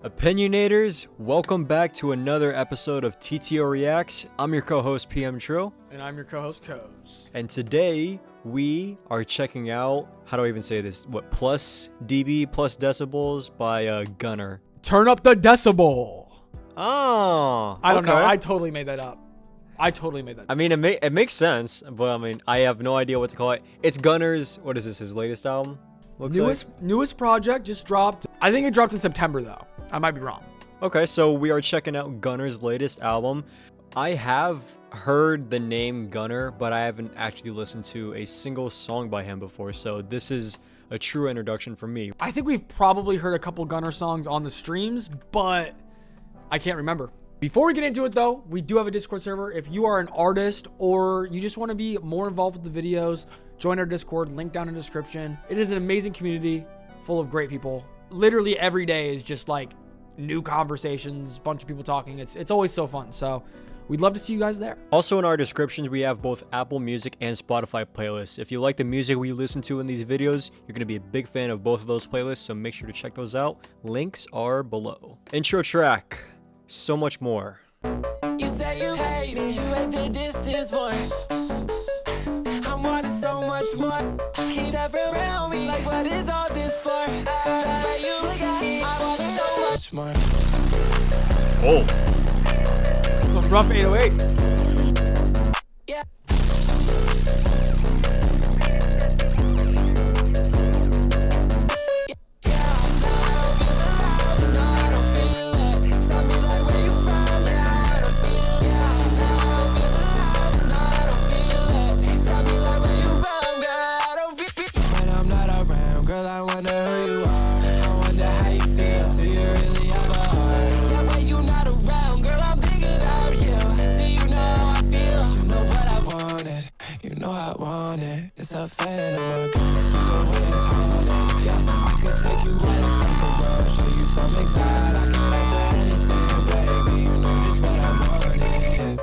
Opinionators, welcome back to another episode of TTO Reacts. I'm your co-host PM Trill. And I'm your co-host Coze. And today we are checking out, how do I even say this? Plus dB, plus decibels by gunnr. Turn up the decibel. Oh, I don't know. I totally made that up. I mean, it makes sense, but I mean, I have no idea what to call it. It's gunnr's, what is this, his latest album? Newest project just dropped. I think it dropped in September though. I might be wrong. Okay, so we are checking out gunnr's latest album. I have heard the name gunnr, but I haven't actually listened to a single song by him before, so this is a true introduction for me. I think we've probably heard a couple gunnr songs on the streams, but I can't remember. Before we get into it though, we do have a Discord server. If you are an artist or you just want to be more involved with the videos, join our Discord, link down in the description. It is an amazing community full of great people. Literally every day is just like new conversations, bunch of people talking. It's always so fun. So we'd love to see you guys there. Also in our descriptions, we have both Apple Music and Spotify playlists. If you like the music we listen to in these videos, you're going to be a big fan of both of those playlists, so make sure to check those out. Links are below. Intro track, So Much More. You say you hate me, you hate the distance more. I'm wanting so much more. Keep that around me, like what is all this for? Girl, the way you look at me, I want so much more. Oh. Some rough 808. Yeah. It's a phantom, it's haunted. Yeah, I could take you right across the world, show you some exciting. I can ask for anything, baby. You know just what I wanted.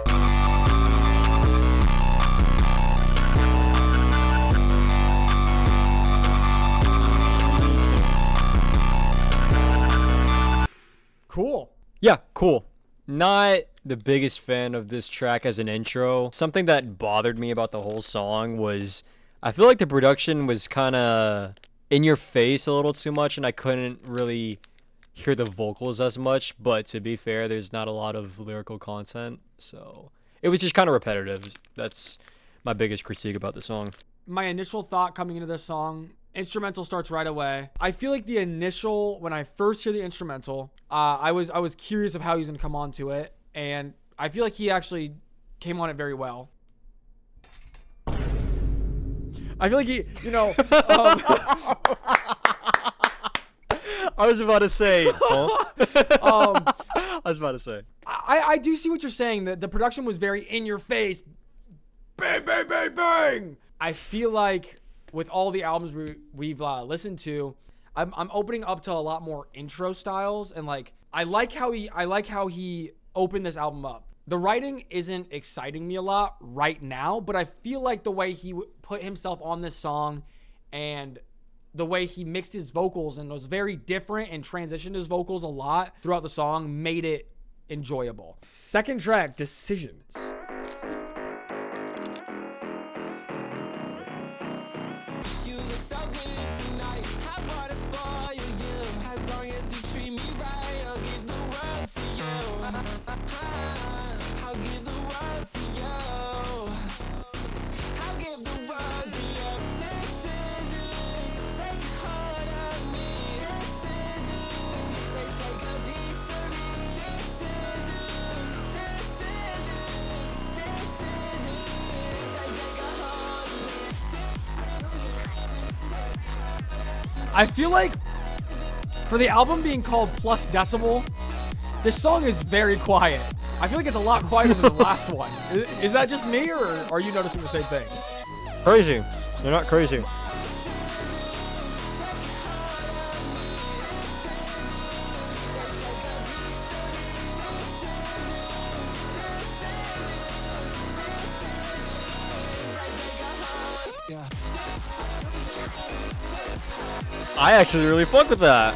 Cool. Yeah, cool. Not the biggest fan of this track as an intro. Something that bothered me about the whole song was I feel like the production was kind of in your face a little too much, and I couldn't really hear the vocals as much. But to be fair, there's not a lot of lyrical content, so it was just kind of repetitive. That's my biggest critique about the song. My initial thought coming into this song, instrumental starts right away. I feel like the initial, when I first hear the instrumental, I was curious of how he was gonna come onto it, and I feel like he actually came on it very well. I feel like he, I was about to say. I was about to say. I do see what you're saying. The production was very in your face. Bang, bang, bang, bang. I feel like with all the albums we've listened to, I'm opening up to a lot more intro styles, and like I like how he opened this album up. The writing isn't exciting me a lot right now, but I feel like the way he put himself on this song and the way he mixed his vocals and was very different and transitioned his vocals a lot throughout the song made it enjoyable. Second track, Decisions. You look so good tonight. I wanna spoil you. As long as you treat me right, I'll give the world to you. I'll give the world to you. I'll give the world to you. Decisions take hold of me. Decisions they take a piece of me. Decisions they take a hold of me. I feel like for the album being called Plus Decibel, this song is very quiet. I feel like it's a lot quieter than the last one. Is that just me, or are you noticing the same thing? Crazy. They're not crazy. I actually really fuck with that.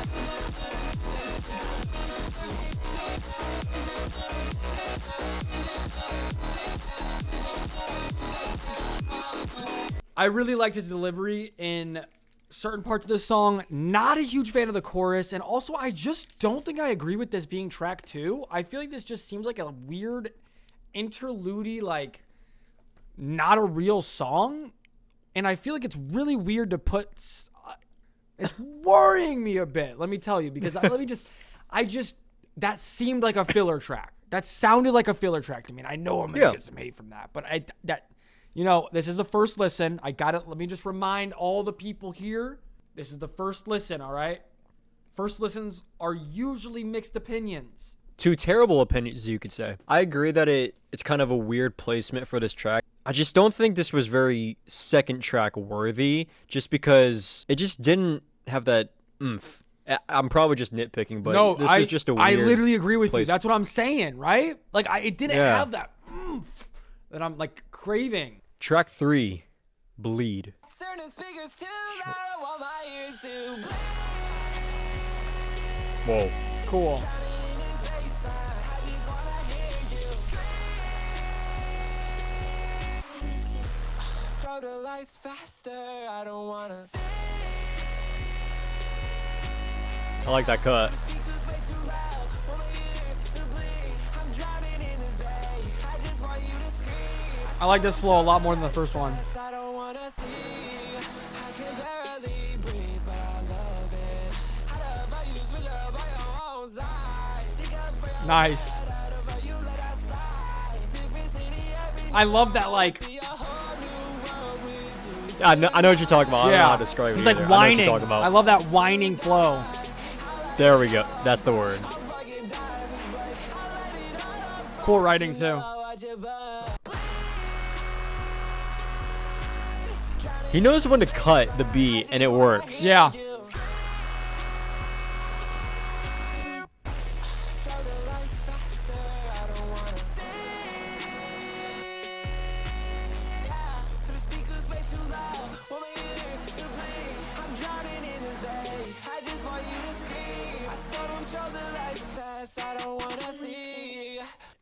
I really liked his delivery in certain parts of this song. Not a huge fan of the chorus. And also, I just don't think I agree with this being track 2. I feel like this just seems like a weird interlude, like not a real song. And I feel like it's really weird to put... It's worrying me a bit, let me tell you, because that seemed like a filler track. That sounded like a filler track to me. And I know I'm going to get some hate from that. But this is the first listen. I got it. Let me just remind all the people here. This is the first listen, all right? First listens are usually mixed opinions. 2 terrible opinions, you could say. I agree that it's kind of a weird placement for this track. I just don't think this was very second track worthy, just because it just didn't have that oomph. I'm probably just nitpicking, but no, this was just a weird I literally agree with place. you. That's what I'm saying, right? Like, it didn't have that oomph that I'm, like, craving. Track 3, Bleed. Turning speakers too loud, I want my ears to bleed. Whoa. Cool. Scroll the lights faster, I don't wanna. I like that cut. I like this flow a lot more than the first one. Nice. I love that, like... I know what you're talking about. I don't know how to describe it. He's like either. whining. I know what you're talking about. I love that whining flow. There we go. That's the word. Cool writing, too. He knows when to cut the beat, and it works. Yeah.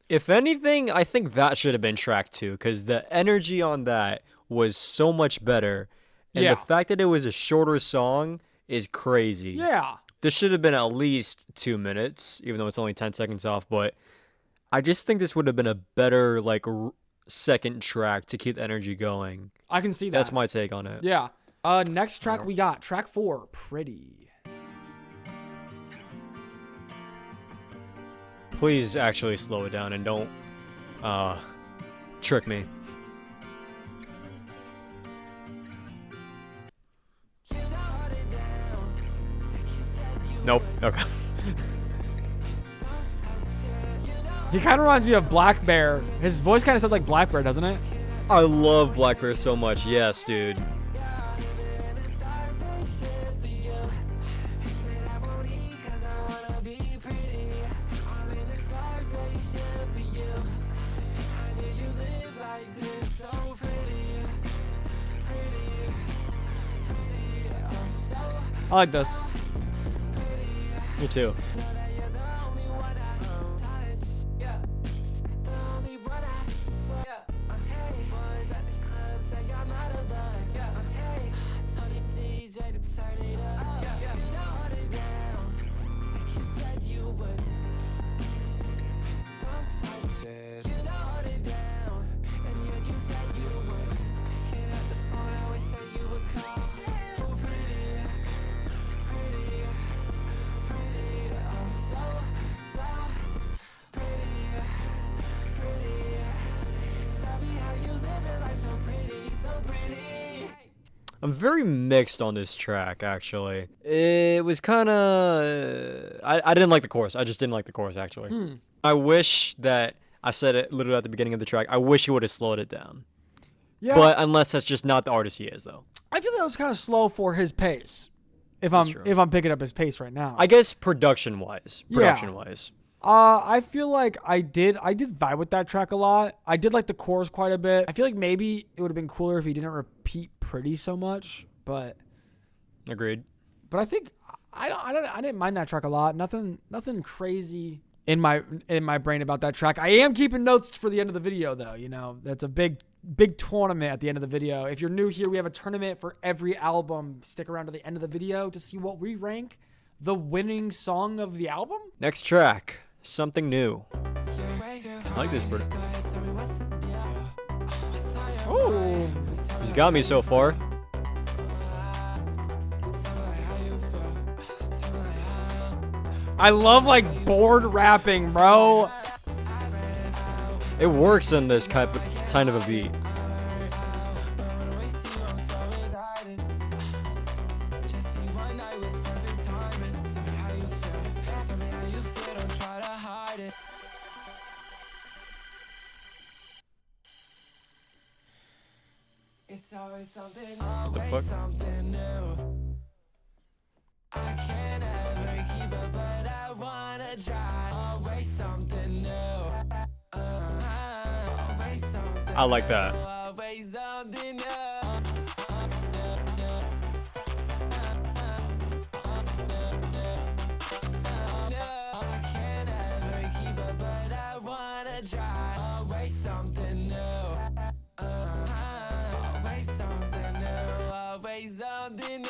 If anything, I think that should have been track 2, because the energy on that was so much better. And the fact that it was a shorter song is crazy. Yeah. This should have been at least 2 minutes, even though it's only 10 seconds off. But I just think this would have been a better, like, second track to keep the energy going. I can see that. That's my take on it. Yeah. Next track we got, track 4, Pretty. Please actually slow it down and don't trick me. Nope. Okay. He kind of reminds me of Black Bear. His voice kind of sounds like Black Bear, doesn't it? I love Black Bear so much. Yes, dude. I like this. Me too. I'm very mixed on this track, actually. It was kind of... I didn't like the chorus. I just didn't like the chorus, actually. I wish that... I said it literally at the beginning of the track. I wish he would have slowed it down. Yeah. But unless that's just not the artist he is, though. I feel that was kind of slow for his pace. If I'm picking up his pace right now. I guess production-wise. Production-wise. I feel like I did vibe with that track a lot. I did like the chorus quite a bit. I feel like maybe it would have been cooler if he didn't repeat Pretty so much, but Agreed. But I think I didn't mind that track a lot. Nothing in my brain about that track. I am keeping notes for the end of the video though, you know. That's a big big tournament at the end of the video. If you're new here, we have a tournament for every album. Stick around to the end of the video to see what we rank the winning song of the album. Next track, Something New. I like this bird. Oh, He's got me so far. I love like board rapping, bro. It works on this kind of a beat. It's always something, What the always fuck? something new. I can't ever keep up, but I wanna try. Always something new. Always something I like that. new. Always something new. I can't ever keep up, but I wanna try. Always something new. Always something new. Always something new.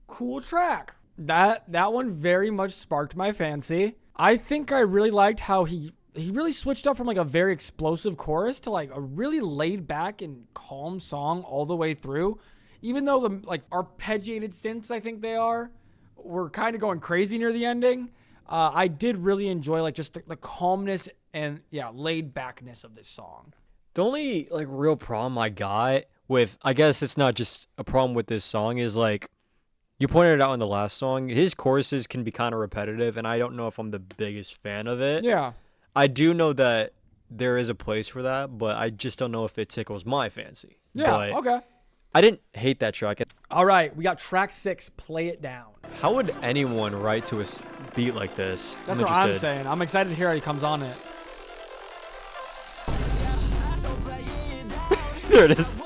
Cool track. That one very much sparked my fancy. I think I really liked how he really switched up from like a very explosive chorus to like a really laid back and calm song all the way through. Even though the like arpeggiated synths, I think they were kind of going crazy near the ending. I did really enjoy like just the calmness and laid backness of this song. The only like real problem I got with, I guess it's not just a problem with this song, is like you pointed it out in the last song, his choruses can be kind of repetitive, and I don't know if I'm the biggest fan of it. Yeah. I do know that there is a place for that, but I just don't know if it tickles my fancy. Yeah. But Okay. I didn't hate that track. All right. We got track 6. Play It Down. How would anyone write to a beat like this? That's what I'm saying. I'm excited to hear how he comes on it. There it is.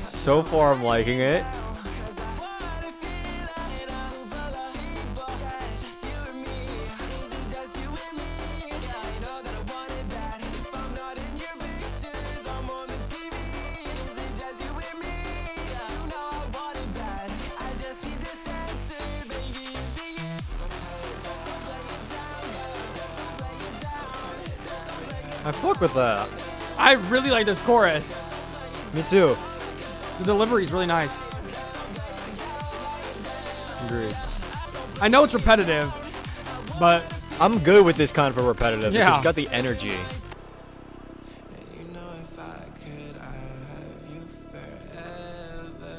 So far, I'm liking it. I fuck with that. I really like this chorus. Me too. The delivery is really nice. Agreed. I know it's repetitive, but I'm good with this kind of a repetitive. Yeah. Because it's got the energy. You know, if I could, I'd have you forever.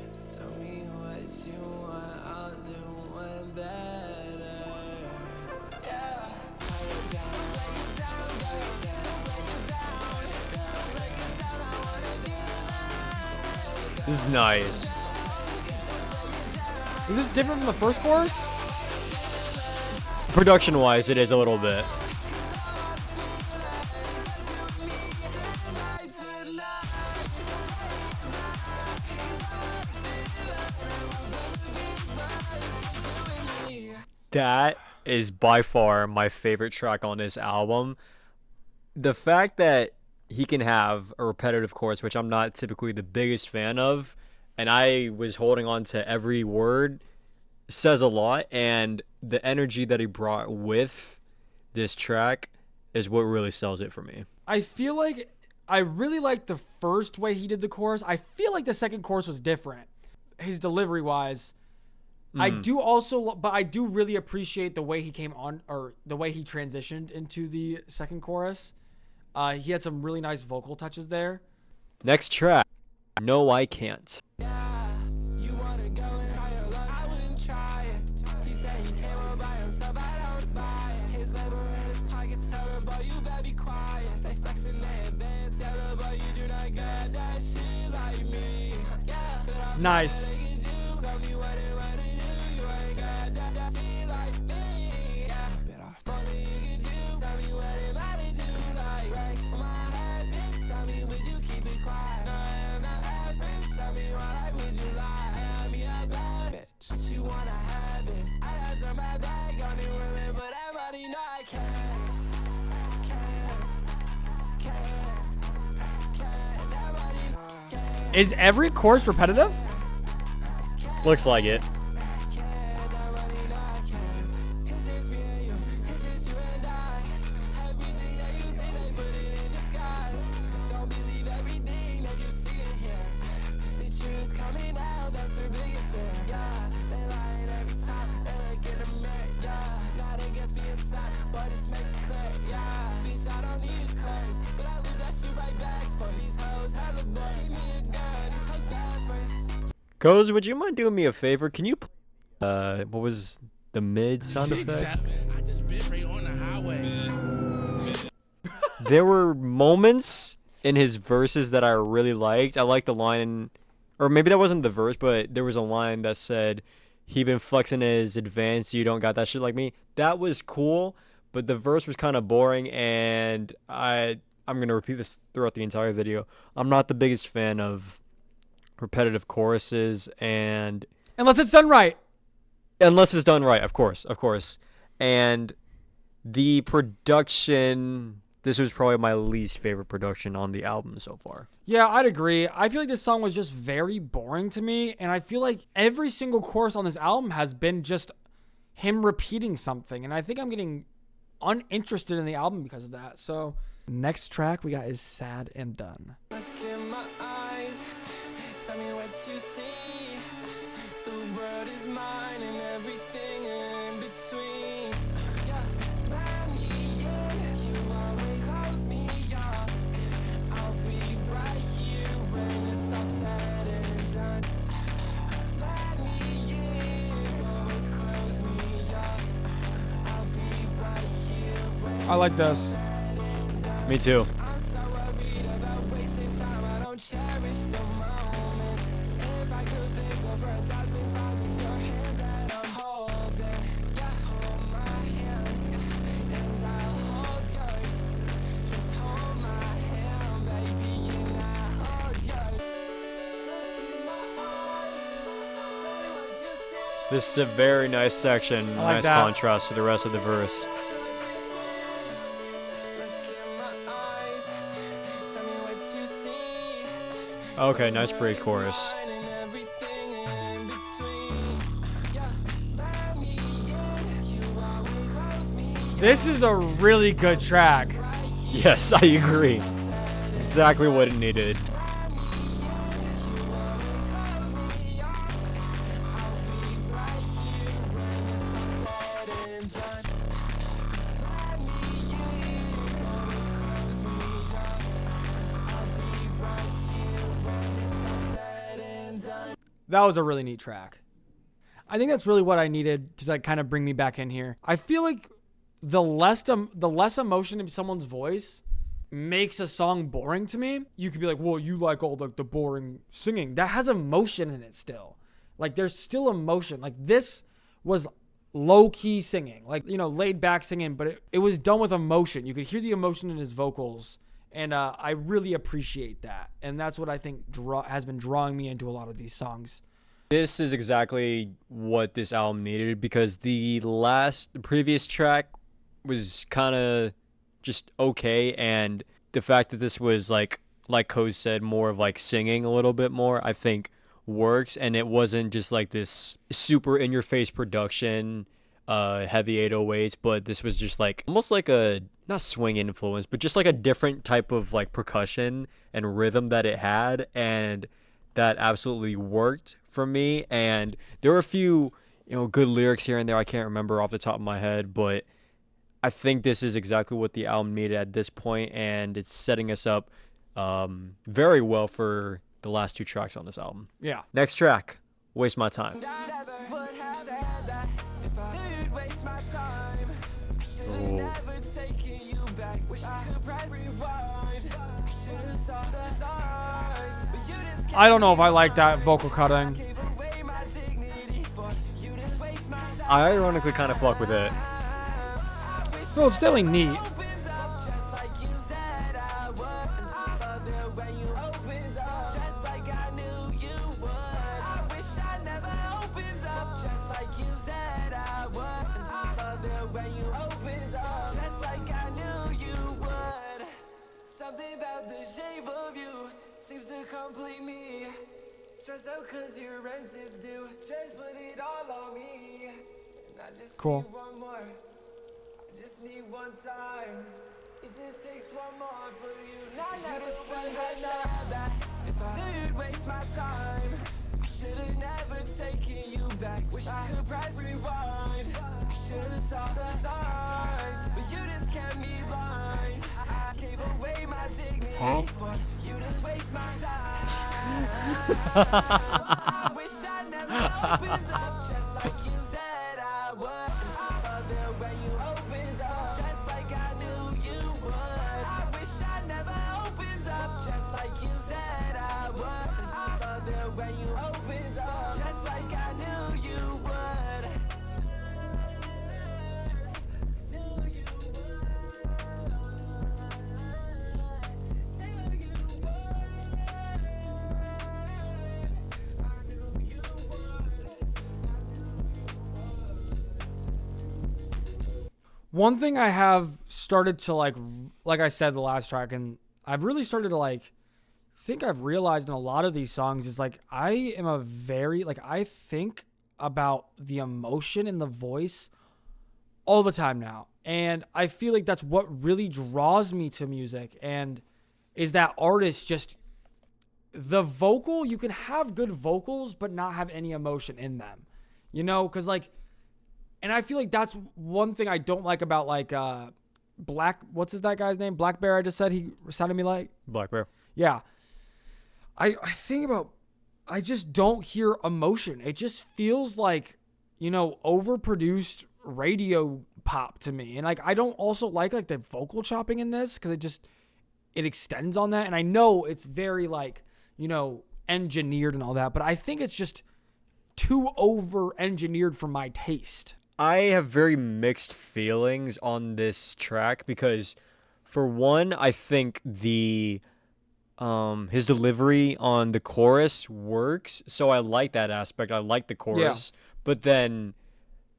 Just tell me what you want, I'll do one better. Yeah. This is nice. is this different from the first chorus? Production-wise, it is a little bit. That is by far my favorite track on this album. The fact that he can have a repetitive chorus, which I'm not typically the biggest fan of, and I was holding on to every word, says a lot. And the energy that he brought with this track is what really sells it for me. I feel like I really liked the first way he did the chorus. I feel like the second chorus was different, his delivery wise. I do also, but I do really appreciate the way he came on, or the way he transitioned into the second chorus. He had some really nice vocal touches there. Next track, No I Can't. You wanna go and higher, I wouldn't try it. He said he came up by himself, I don't buy it. His label in his pockets, tell him, boy, you better be quiet. They flexing their advance, tell him, boy, you do not got that shit like me. Yeah, Nice. Is every chorus repetitive? Looks like it. Coze, would you mind doing me a favor? Can you what was the mid sound effect? There were moments in his verses that I really liked. I liked the line, or maybe that wasn't the verse, but there was a line that said, "He been flexing his advance, you don't got that shit like me." That was cool, but the verse was kind of boring, and I'm gonna repeat this throughout the entire video. I'm not the biggest fan of repetitive choruses, and Unless it's done right. unless it's done right, of course. And the production, this was probably my least favorite production on the album so far. Yeah, I'd agree. I feel like this song was just very boring to me, and I feel like every single chorus on this album has been just him repeating something, and I think I'm getting uninterested in the album because of that. So, next track we got is Sad and Done. Look in my eyes, tell me what you see. The world is mine and everything in between. Yeah, let me in. You always hold me up. I'll be right here when it's all said and done. Let me in. You always close me up. I'll be right here when I like this. Me too. I'm so worried about wasting time. I don't cherish the moment. If I could think over 1,000 times, it's your hand that I'm holding. Yeah, hold my hand, and I'll hold yours. Just hold my hand, baby, and I'll hold yours. Look in my eyes, tell me what you see. This is a very nice section, I like nice that. contrast to the rest of the verse. Okay, nice break chorus. This is a really good track. Yes, I agree. Exactly what it needed. That was a really neat track. I think that's really what I needed to like kind of bring me back in here. I feel like the less emotion in someone's voice makes a song boring to me. You could be like, well, you like all the boring singing. That has emotion in it still. Like there's still emotion. Like this was low-key singing, like, you know, laid back singing, but it was done with emotion. You could hear the emotion in his vocals. And I really appreciate that. And that's what I think has been drawing me into a lot of these songs. This is exactly what this album needed, because the previous track was kind of just okay, and the fact that this was like Coze said, more of like singing a little bit more, I think works, and it wasn't just like this super in-your-face production, heavy 808s, but this was just like almost like a not swing influence, but just like a different type of like percussion and rhythm that it had, and that absolutely worked for me. And there were a few, you know, good lyrics here and there I can't remember off the top of my head, but I think this is exactly what the album needed at this point, and it's setting us up very well for the last two tracks on this album. Yeah. Next track, Waste My Time. Ooh. I don't know if I like that vocal cutting. I ironically kind of fuck with it. So it's definitely neat. seems to complete me. Stress out cause your rent is due. Just put it all on me. And I just Cool. need one more. I just need one time. It just takes one more for you. Not you to spend the night. That if I knew you'd waste my time, I should've never taken you back. Wish I could press rewind. I should've saw the signs, but you just kept me blind. I gave away my dignity for you to waste my time. I wish I never opened up, just like you said I would. Love it when you opened up, just like I knew you would. I wish I never opened up, just like you said I would. Love it when you opened up, just like I knew you would. One thing I have started to like I said the last track, and I've really started to like think I've realized in a lot of these songs is like I am a very like I think about the emotion in the voice all the time now. And I feel like that's what really draws me to music, and is that artist just the vocal. You can have good vocals but not have any emotion in them, you know, because like, and I feel like that's one thing I don't like about like what's that guy's name? Black Bear. I just said he sounded me like Black Bear. yeah. I think about, I just don't hear emotion. It just feels like, you know, overproduced radio pop to me. And like, I don't also like the vocal chopping in this because it extends on that. And I know it's very like, you know, engineered and all that, but I think it's just too over engineered for my taste. I have very mixed feelings on this track because, for one, I think his delivery on the chorus works, so I like that aspect. I like the chorus, but then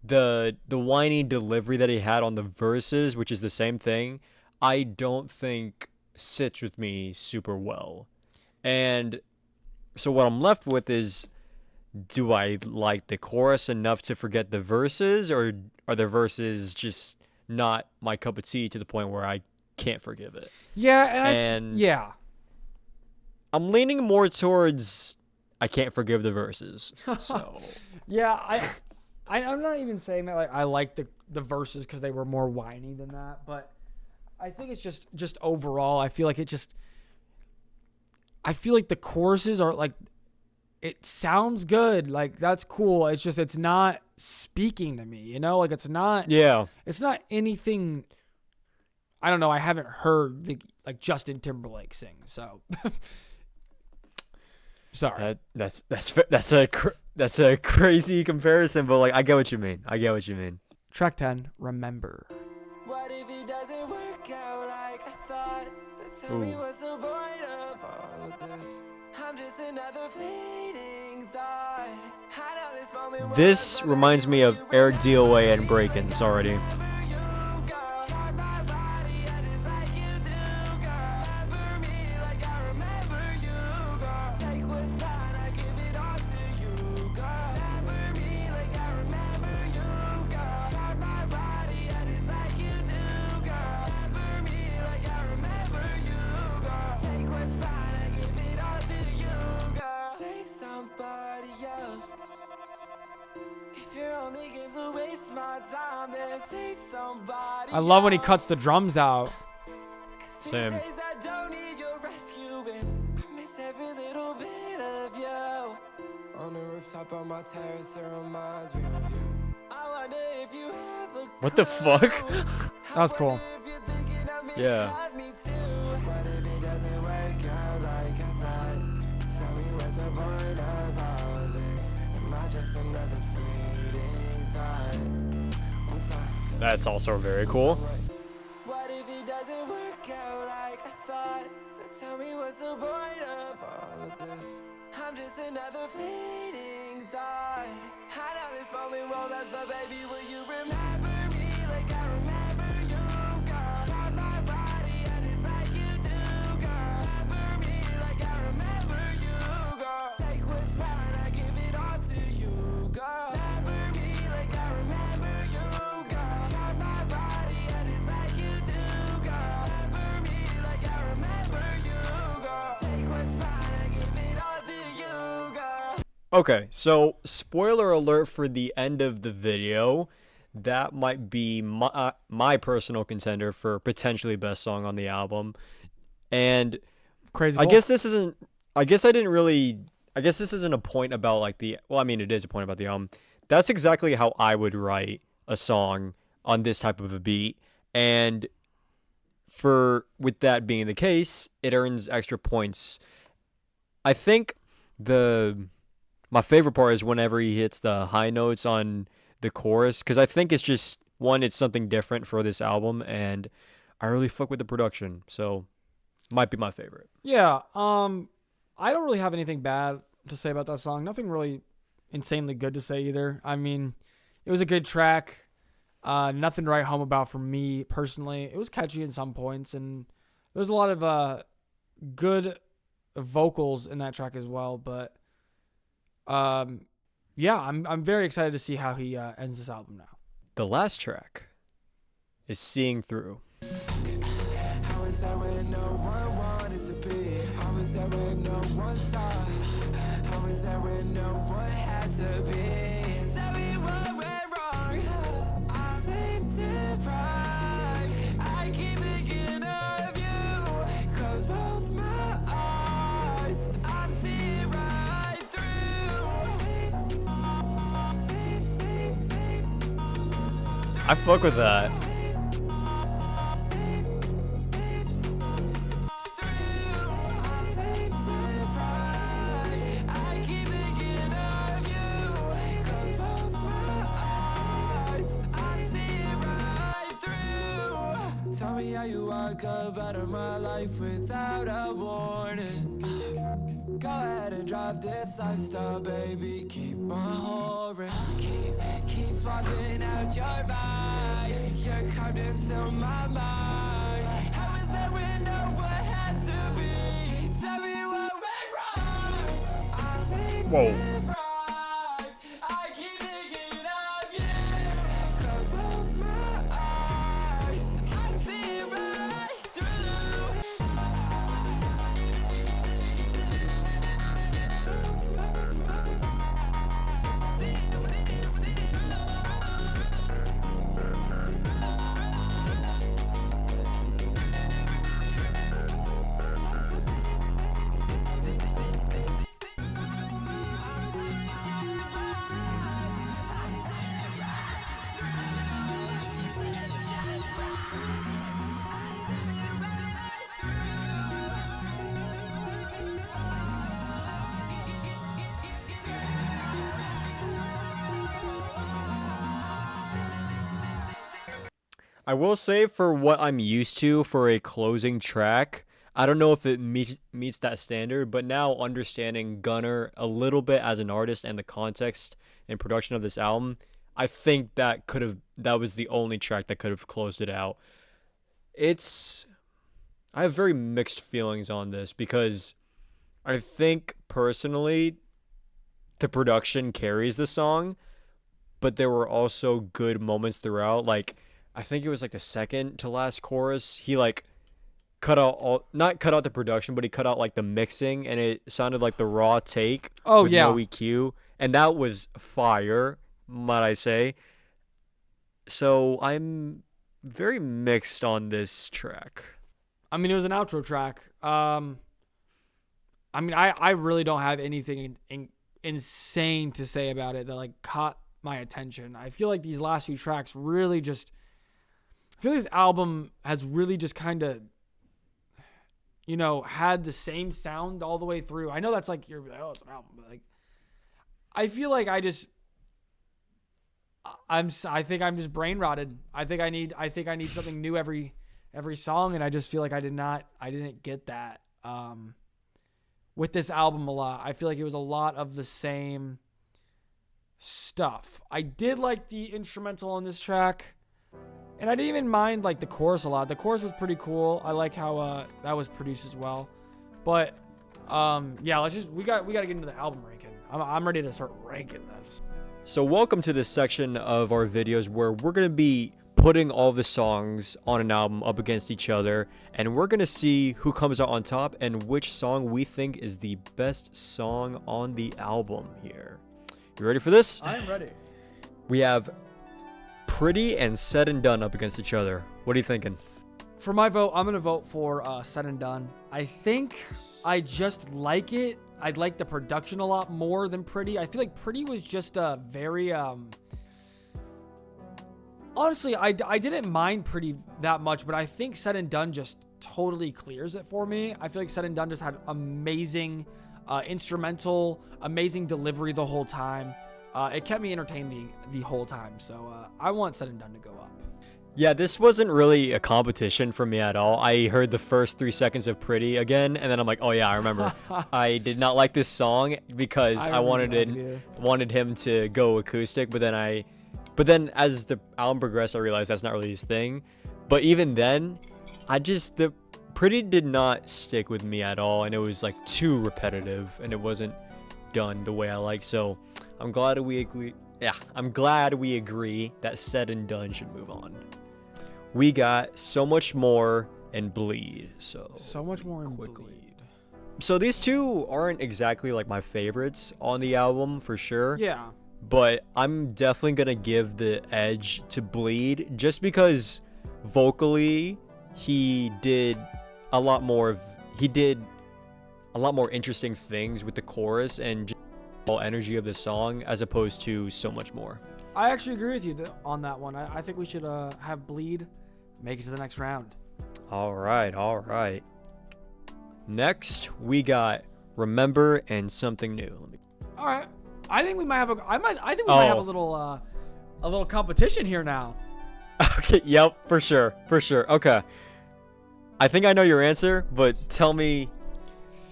the whiny delivery that he had on the verses, which is the same thing, I don't think sits with me super well. And so what I'm left with is, do I like the chorus enough to forget the verses, or are the verses just not my cup of tea to the point where I can't forgive it? Yeah, And I'm leaning more towards I can't forgive the verses. So yeah, I'm not even saying that like I like the verses because they were more whiny than that, but I think it's just overall I feel like the choruses are like, it sounds good, like that's cool. It's just it's not speaking to me, you know, like it's not anything. I don't know. I haven't heard like Justin Timberlake sing, so sorry. That's a crazy comparison, but like I get what you mean. Track 10, Remember. What if it doesn't work out like I thought? But tell me what's the point of all of this? I'm just another fleeting thought. I know this moment won't This last, reminds me of Eric DOA and Breakins already. remember you, girl. Have my body, I just like you do, girl. Remember me like I remember you, girl. Take what's mine, I give it all to you, girl. Remember me like I remember you, girl. Have my body, I just like you do, girl. Remember me like I remember you, girl. Take what's mine, I give it all to you, girl. Save somebody else. If your only games will waste my time, then save somebody. I love when he else. cuts the drums out. Same. These days I don't need your rescuing. I miss every little bit of you. On the rooftop on my terrace, it reminds me of you. I wonder if you have a What the fuck? That was cool. if you're thinking of me, Yeah. have me too. What if it doesn't work out like I thought? Tell me what's the point of all this? Am I just another fleeting thought? I'm sorry. That's also very cool. What if it doesn't work out like I thought? Then tell me what's the point of all of this? I'm just another fleeting thought. I know this moment won't last, but baby, will you remember me like I remember you, girl? Have my body, I just like you do, girl. Remember me like I remember Okay, so spoiler alert for the end of the video. That might be my personal contender for potentially best song on the album. And Crazy. I Bull. guess this isn't. I guess I didn't really. I guess this isn't a point about like the. Well, I mean, it is a point about the album. That's exactly how I would write a song on this type of a beat. And for with that being the case, it earns extra points. I think the my favorite part is whenever he hits the high notes on the chorus, because I think it's just one, it's something different for this album, and I really fuck with the production, so might be my favorite. Yeah. I don't really have anything bad to say about that song. Nothing really insanely good to say either. I mean, it was a good track. Nothing to write home about for me personally. It was catchy in some points, and there's a lot of good vocals in that track as well. But yeah, I'm very excited to see how he ends this album now. The last track is Seeing Through. How is that when no one wanted to be? How is that when no one saw? How is that when no one had to be? Tell me what went wrong. I'm safe deprived. I keep thinking of you. Close both my eyes. I'm seeing right through. I fuck with that. Tell me how you walk up out of my life without a warning. Go ahead and drop this lifestyle, baby. Keep on hovering. Keep swapping out your eyes. You're carved into my mind. How is that when no one had to be? Tell me what went wrong. I say Whoa. deprived. I keep thinking of you. Close both my eyes. I see right through. I will say, for what I'm used to for a closing track, I don't know if it meets that standard, but now understanding Gunner a little bit as an artist and the context and production of this album, I think that was the only track that could have closed it out. I have very mixed feelings on this because I think personally the production carries the song, but there were also good moments throughout. Like, I think it was like the second to last chorus. He like not cut out the production, but he cut out like the mixing, and it sounded like the raw take. Oh, with yeah. no EQ, and that was fire, might I say. So I'm very mixed on this track. I mean, it was an outro track. I mean, I really don't have anything insane to say about it that like caught my attention. I feel like these last few tracks really just. I feel like this album has really just kind of, had the same sound all the way through. I know that's like it's an album, but like, I feel like I think I'm just brain rotted. I think I need something new every song, and I just feel like I didn't get that with this album a lot. I feel like it was a lot of the same stuff. I did like the instrumental on this track. And I didn't even mind like the chorus a lot. The chorus was pretty cool. I like how that was produced as well. But yeah, we got to get into the album ranking. I'm ready to start ranking this. So welcome to this section of our videos where we're going to be putting all the songs on an album up against each other, and we're gonna see who comes out on top and which song we think is the best song on the album here. You ready for this? I am ready. We have Pretty and Said and Done up against each other. What are you thinking? For my vote, I'm going to vote for Said and Done. I think I just like it. I like the production a lot more than Pretty. I feel like Pretty was just a very... Honestly, I didn't mind Pretty that much, but I think Said and Done just totally clears it for me. I feel like Said and Done just had amazing instrumental, amazing delivery the whole time. It kept me entertained the whole time. So I want Said and Done to go up. Yeah, this wasn't really a competition for me at all. I heard the first 3 seconds of Pretty again, and then I'm like, oh yeah, I remember. I did not like this song because I wanted him to go acoustic, but then as the album progressed, I realized that's not really his thing. But even then, the Pretty did not stick with me at all, and it was like too repetitive, and it wasn't done the way I like. So I'm glad we agree. Yeah, I'm glad we agree that Said and Done should move on. We got So Much More and Bleed. So much more and quickly. Bleed. So these two aren't exactly like my favorites on the album for sure. Yeah. But I'm definitely gonna give the edge to Bleed just because vocally he did a lot more interesting things with the chorus and just the whole energy of the song as opposed to So Much More. I actually agree with you on that one. I think we should have Bleed make it to the next round. All right. Next, we got Remember and Something New. All right. I think we might have a little competition here now. Okay, yep, for sure. Okay. I think I know your answer, but tell me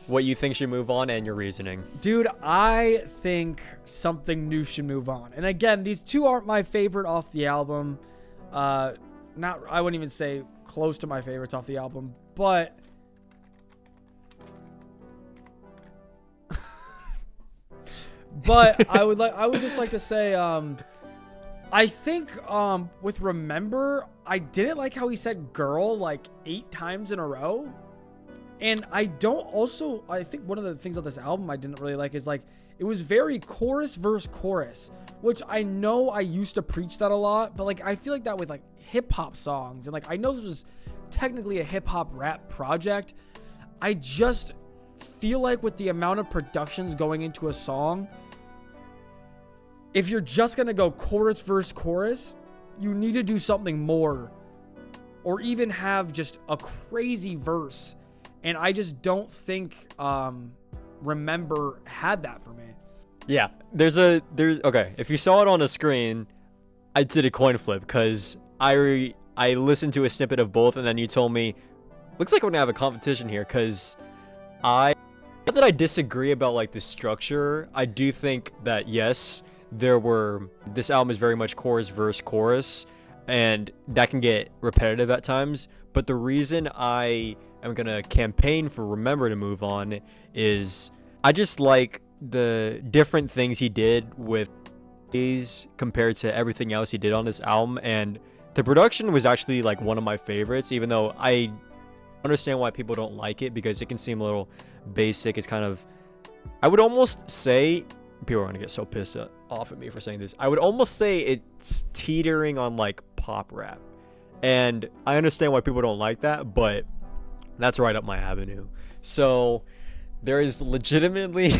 what you think should move on and your reasoning. Dude, I think Something New should move on. And again, these two aren't my favorite off the album. I wouldn't even say close to my favorites off the album, but I would just like to say I think with Remember, I didn't like how he said girl like 8 times in a row. And I think one of the things on this album I didn't really like is like it was very chorus verse chorus, which I know I used to preach that a lot, but like I feel like that with like hip hop songs, and like I know this was technically a hip hop rap project. I just feel like with the amount of productions going into a song, if you're just gonna go chorus verse chorus, you need to do something more, or even have just a crazy verse. And I just don't think Remember had that for me. Yeah, there's okay. If you saw it on the screen, I did a coin flip because I listened to a snippet of both, and then you told me, looks like we're gonna have a competition here because not that I disagree about like the structure. I do think that yes, this album is very much chorus verse chorus, and that can get repetitive at times. But the reason I am gonna campaign for Remember to move on is I just like the different things he did with these compared to everything else he did on this album, and the production was actually like one of my favorites, even though I understand why people don't like it because it can seem a little basic. It's kind of, I would almost say, people are gonna get so pissed off at me for saying this, I would almost say it's teetering on like pop rap, and I understand why people don't like that, but that's right up my avenue. So there is legitimately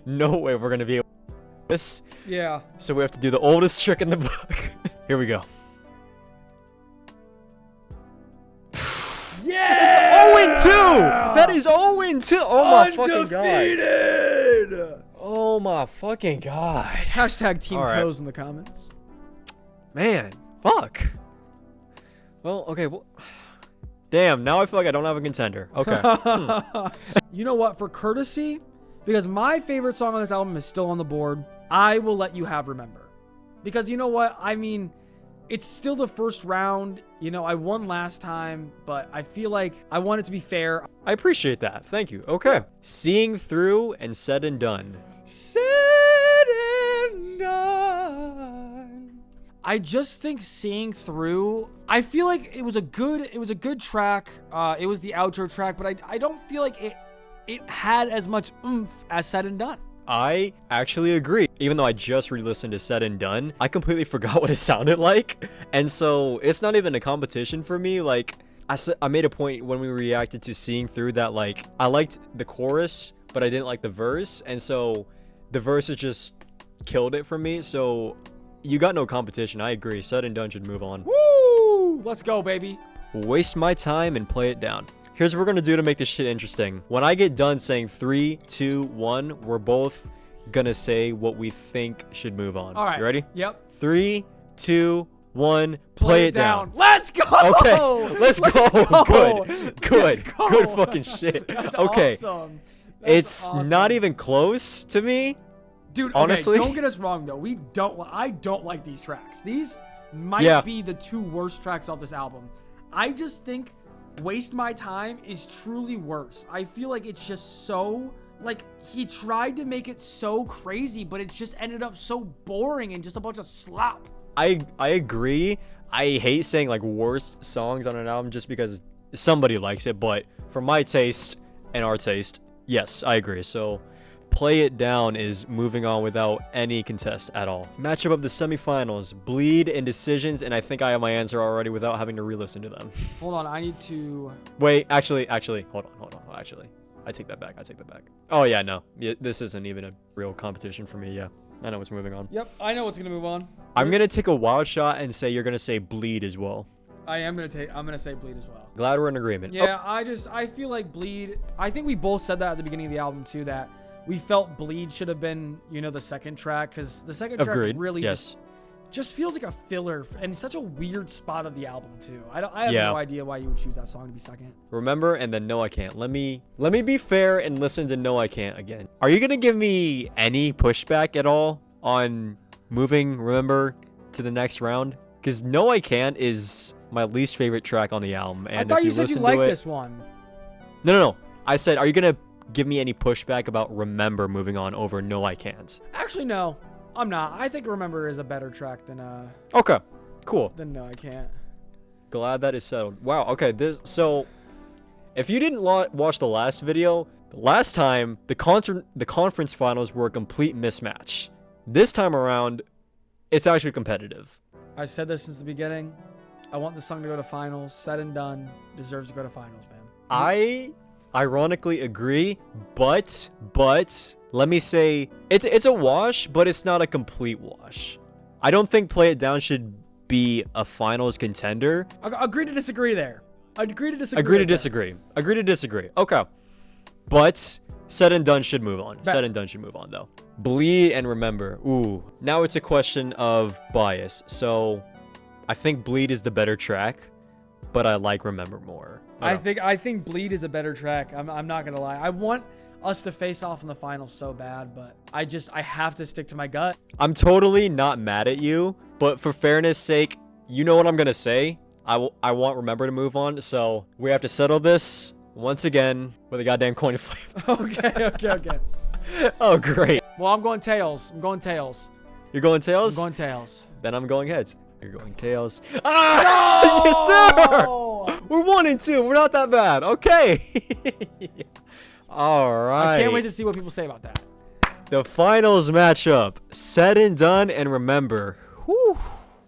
no way we're gonna be able to do this. Yeah. So we have to do the oldest trick in the book. Here we go. Yeah! It's 0-2! That is 0-2! Oh my fucking god. Undefeated! Oh my fucking god. Hashtag Team All right. Coze in the comments. Man, fuck. Well, okay, well, damn, now I feel like I don't have a contender. Okay. You know what? For courtesy, because my favorite song on this album is still on the board, I will let you have Remember. Because you know what? I mean, it's still the first round. You know, I won last time, but I feel like I want it to be fair. I appreciate that. Thank you. Okay. Seeing Through and Said and Done. Said and done. I just think Seeing Through, I feel like it was a good track. It was the outro track, but I don't feel like it had as much oomph as Said and Done. I actually agree. Even though I just re-listened to Said and Done, I completely forgot what it sounded like. And so it's not even a competition for me. Like, I made a point when we reacted to Seeing Through that, like, I liked the chorus, but I didn't like the verse. And so the verses just killed it for me. So you got no competition. I agree. Said and Done should move on. Woo! Let's go, baby. Waste my time and play it down. Here's what we're gonna do to make this shit interesting. When I get done saying 3, 2, 1, we're both gonna say what we think should move on. All right. You ready? Yep. 3, 2, 1, play it down. Let's go. Okay, let's go. Good. Good fucking shit. That's okay. Awesome. It's awesome. not even close to me. Dude, okay, honestly. don't get us wrong though. I don't like these tracks. These might be the 2 worst tracks off this album. I just think Waste My Time is truly worse. I feel like it's just so, like, he tried to make it so crazy, but it just ended up so boring and just a bunch of slop. I agree. I hate saying like worst songs on an album just because somebody likes it, but for my taste and our taste, yes, I agree. So Play It Down is moving on without any contest at all. Matchup of the semifinals, Bleed and Decisions, and I think I have my answer already without having to re-listen to them. Hold on, I need to... Wait, actually, hold on. Actually, I take that back. Oh yeah, no, this isn't even a real competition for me. Yeah, I know what's moving on. Yep, I know what's gonna move on. I'm gonna take a wild shot and say you're gonna say Bleed as well. I'm gonna say Bleed as well. Glad we're in agreement. Yeah, I feel like Bleed, I think we both said that at the beginning of the album too, that we felt Bleed should have been, the second track, because the second track really just feels like a filler, and it's such a weird spot of the album too. I have no idea why you would choose that song to be second. Remember, and then No I Can't. Let me be fair and listen to No I Can't again. Are you gonna give me any pushback at all on moving Remember to the next round? Because No I Can't is my least favorite track on the album, and I thought if you said you listen liked to it, this one. No. I said, are you gonna give me any pushback about Remember moving on over No I Can't? Actually, no, I'm not. I think Remember is a better track than Okay, cool. Then No I Can't. Glad that is settled. Wow. Okay. So if you didn't watch the last video, the last time the conference finals were a complete mismatch. This time around, it's actually competitive. I've said this since the beginning. I want this song to go to finals. Said and Done deserves to go to finals, man. I ironically agree, but let me say it's a wash, but it's not a complete wash. I don't think Play It Down should be a finals contender. Agree to disagree there. Agree to disagree. Agree to disagree. Okay. But Said and Done should move on. Said and Done should move on though. Bleed and Remember. Ooh. Now it's a question of bias. So I think Bleed is the better track, but I like Remember more. I think Bleed is a better track. I'm not gonna lie. I want us to face off in the finals so bad, but I have to stick to my gut. I'm totally not mad at you, but for fairness sake, you know what I'm gonna say. I want Remember to move on, so we have to settle this once again with a goddamn coin flip. Okay. Oh, great. Well, I'm going tails. You're going tails? I'm going tails. Then I'm going heads. You're going tails. Ah! No! Yes, sir! We're 1 and 2. We're not that bad. Okay. All right. I can't wait to see what people say about that. The finals matchup. Said and Done and Remember. Whew.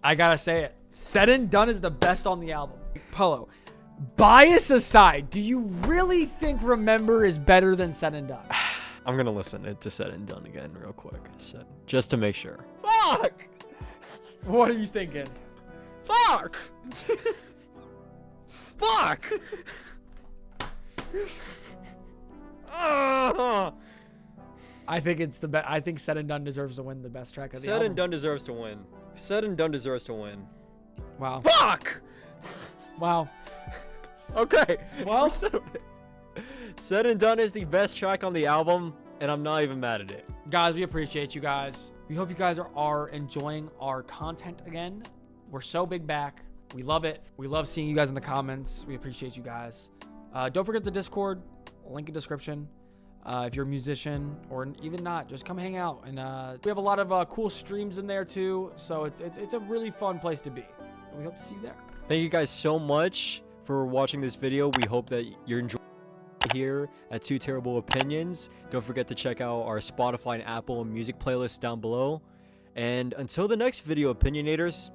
I gotta say it. Said and Done is the best on the album. Polo, bias aside, do you really think Remember is better than Said and Done? I'm going to listen to Said and Done again real quick. Just to make sure. Fuck! What are you thinking? Fuck! Fuck! I think it's the best. I think Said and Done deserves to win the best track of the album. Said and Done deserves to win. Said and Done deserves to win. Wow. Fuck! Wow. Okay. Well, Said and Done is the best track on the album, and I'm not even mad at it. guys, we appreciate you guys. We hope you guys are enjoying our content again. We're so big back. We love it. We love seeing you guys in the comments. We appreciate you guys. Don't forget the Discord. Link in description. If you're a musician or even not, just come hang out. And we have a lot of cool streams in there too. So it's a really fun place to be. And we hope to see you there. Thank you guys so much for watching this video. We hope that you're enjoying here at Two Terrible Opinions. Don't forget to check out our Spotify and Apple Music playlist down below. And until the next video, opinionators,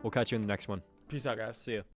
we'll catch you in the next one. Peace out, guys. See ya.